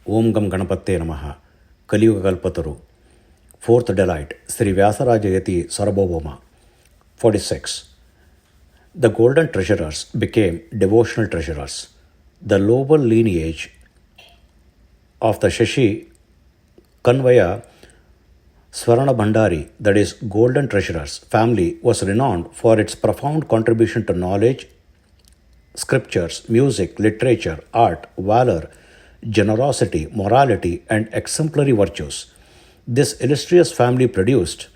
Om Gam Ganapate Namaha, Kaliyuga Kalpataru, Fourth Delight, Sri Vyasa Yati Sarvabhouma. 46. The golden treasurers became devotional treasurers. The noble lineage of the Shashi Kanvaya Swarana Bhandari, that is, golden treasurers family, was renowned for its profound contribution to knowledge, scriptures, music, literature, art, valor, generosity, morality, and exemplary virtues. This illustrious family produced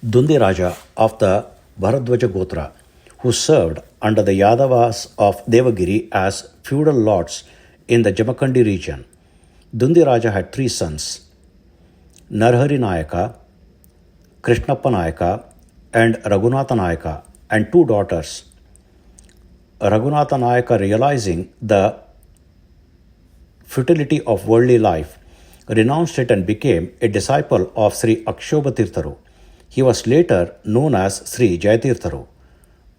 Dundi Raja of the Bharadwaja Gotra, who served under the Yadavas of Devagiri as feudal lords in the Jamakandi region. Dundi Raja had three sons, Narhari Nayaka, Krishnappa Nayaka, and Raghunatha Nayaka, and two daughters. Raghunatha Nayaka, realizing the futility of worldly life, renounced it and became a disciple of Sri Akshobha Tirtharu. He was later known as Sri Jayatirtharu,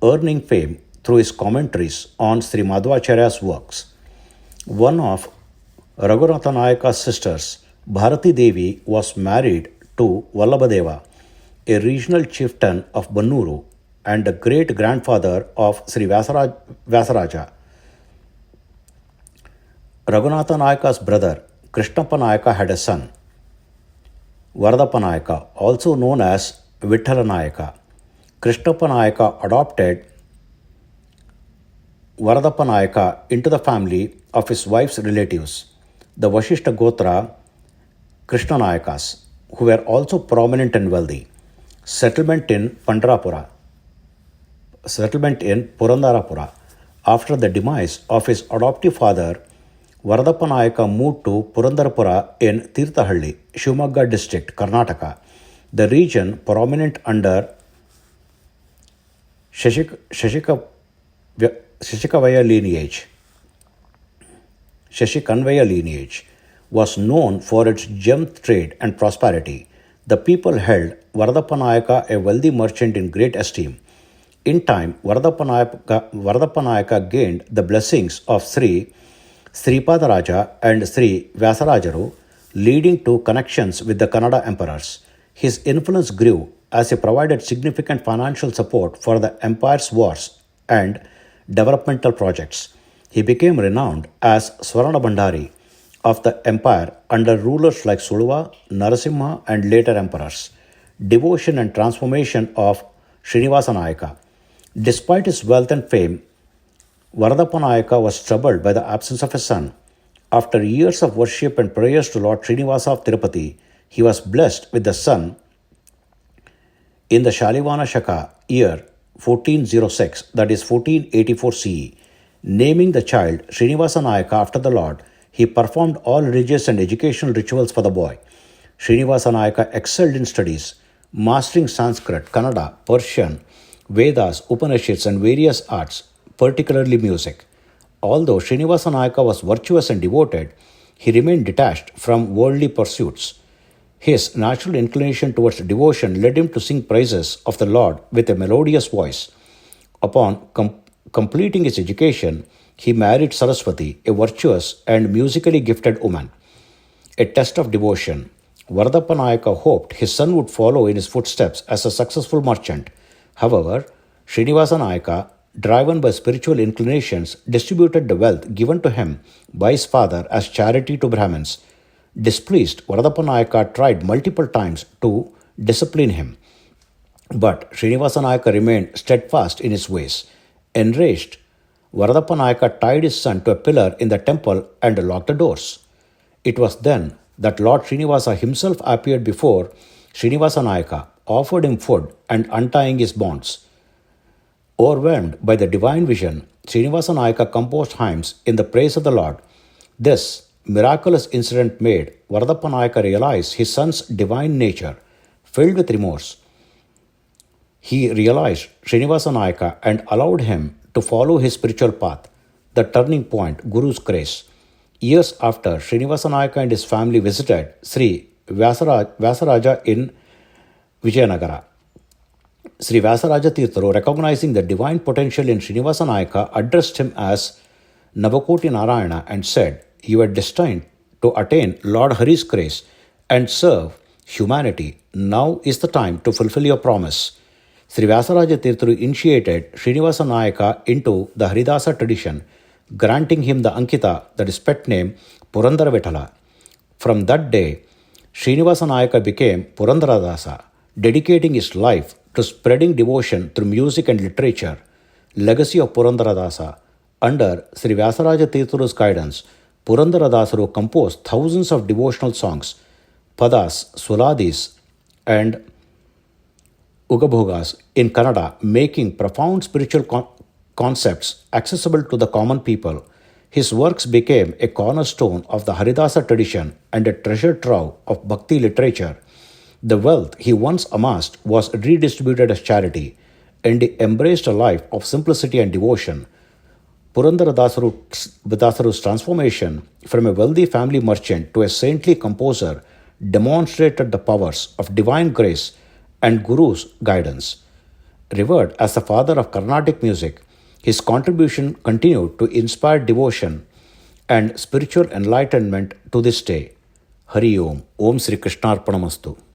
earning fame through his commentaries on Sri Madhvacharya's works. One of Raghunatha Nayaka's sisters, Bharati Devi, was married to Vallabhadeva, a regional chieftain of Bannuru and the great-grandfather of Sri Vyasaraja. Raghunatha Nayaka's brother, Krishnappa Nayaka, had a son, Varadappa Nayaka, also known as Vithala Nayaka. Krishnappa Nayaka adopted Varadappa Nayaka into the family of his wife's relatives, the Vashishta Gotra Krishna Nayakas, who were also prominent and wealthy. Settlement in Pandarapura. Purandara. After the demise of his adoptive father, Varadappa Nayaka moved to Purandarapura in Tirthahalli, Shivamogga district, Karnataka, the region prominent under Shashikanvaya lineage, was known for its gem trade and prosperity. The people held Varadappa Nayaka, a wealthy merchant, in great esteem. In time, Varadappa Nayaka gained the blessings of Sri Sripadaraja and Sri Vyasarajaru, leading to connections with the Kannada emperors. His influence grew as he provided significant financial support for the empire's wars and developmental projects. He became renowned as Swarana Bhandari of the empire under rulers like Suluva, Narasimha, and later emperors. Devotion and transformation of Srinivasa Nayaka. Despite his wealth and fame, Varadappa Nayaka was troubled by the absence of a son. After years of worship and prayers to Lord Srinivasa of Tirupati, he was blessed with the son in the Shalivana Shaka year 1406, that is 1484 CE. Naming the child Srinivasa Nayaka after the Lord, he performed all religious and educational rituals for the boy. Srinivasa Nayaka excelled in studies, mastering Sanskrit, Kannada, Persian, Vedas, Upanishads, and various arts, particularly music. Although Srinivasa Nayaka was virtuous and devoted, he remained detached from worldly pursuits. His natural inclination towards devotion led him to sing praises of the Lord with a melodious voice. Upon completing his education, he married Saraswati, a virtuous and musically gifted woman. A test of devotion. Varadappa Nayaka hoped his son would follow in his footsteps as a successful merchant. However, Srinivasa Nayaka, driven by spiritual inclinations, distributed the wealth given to him by his father as charity to Brahmins. Displeased, Varadappa Nayaka tried multiple times to discipline him, but Srinivasa Nayaka remained steadfast in his ways. Enraged, Varadappa Nayaka tied his son to a pillar in the temple and locked the doors. It was then that Lord Srinivasa himself appeared before Srinivasa Nayaka, offered him food, and untying his bonds. Overwhelmed by the divine vision, Srinivasa Nayaka composed hymns in the praise of the Lord. This miraculous incident made Varadappa Nayaka realize his son's divine nature. Filled with remorse, he realized Srinivasa Nayaka and allowed him to follow his spiritual path. The turning point, Guru's grace. Years after, Srinivasa Nayaka and his family visited Sri Vyasaraja in Vijayanagara. Sri Vyasaraja Tirtharu, recognizing the divine potential in Srinivasa Nayaka, addressed him as Navakoti Narayana and said, you were destined to attain Lord Hari's grace and serve humanity. Now is the time to fulfill your promise. Sri Vyasaraja Tirtharu initiated Srinivasa Nayaka into the Haridasa tradition, granting him the Ankita, that is pet name, Purandara Vithala. From that day, Srinivasa Nayaka became Purandara Dasa, dedicating his life to spreading devotion through music and literature. Legacy of Purandara Dasa. Under Sri Vyasaraja Tirtharu's guidance, Purandara Dasaru composed thousands of devotional songs, padas, suladis, and Ugabhogas in Kannada, making profound spiritual concepts accessible to the common people. His works became a cornerstone of the Haridasa tradition and a treasure trove of Bhakti literature. The wealth he once amassed was redistributed as charity, and he embraced a life of simplicity and devotion. Purandara Dasaru's transformation from a wealthy family merchant to a saintly composer demonstrated the powers of divine grace and Guru's guidance. Revered as the father of Carnatic music, his contribution continued to inspire devotion and spiritual enlightenment to this day. Hari Om. Om Sri Krishnarpanamastu.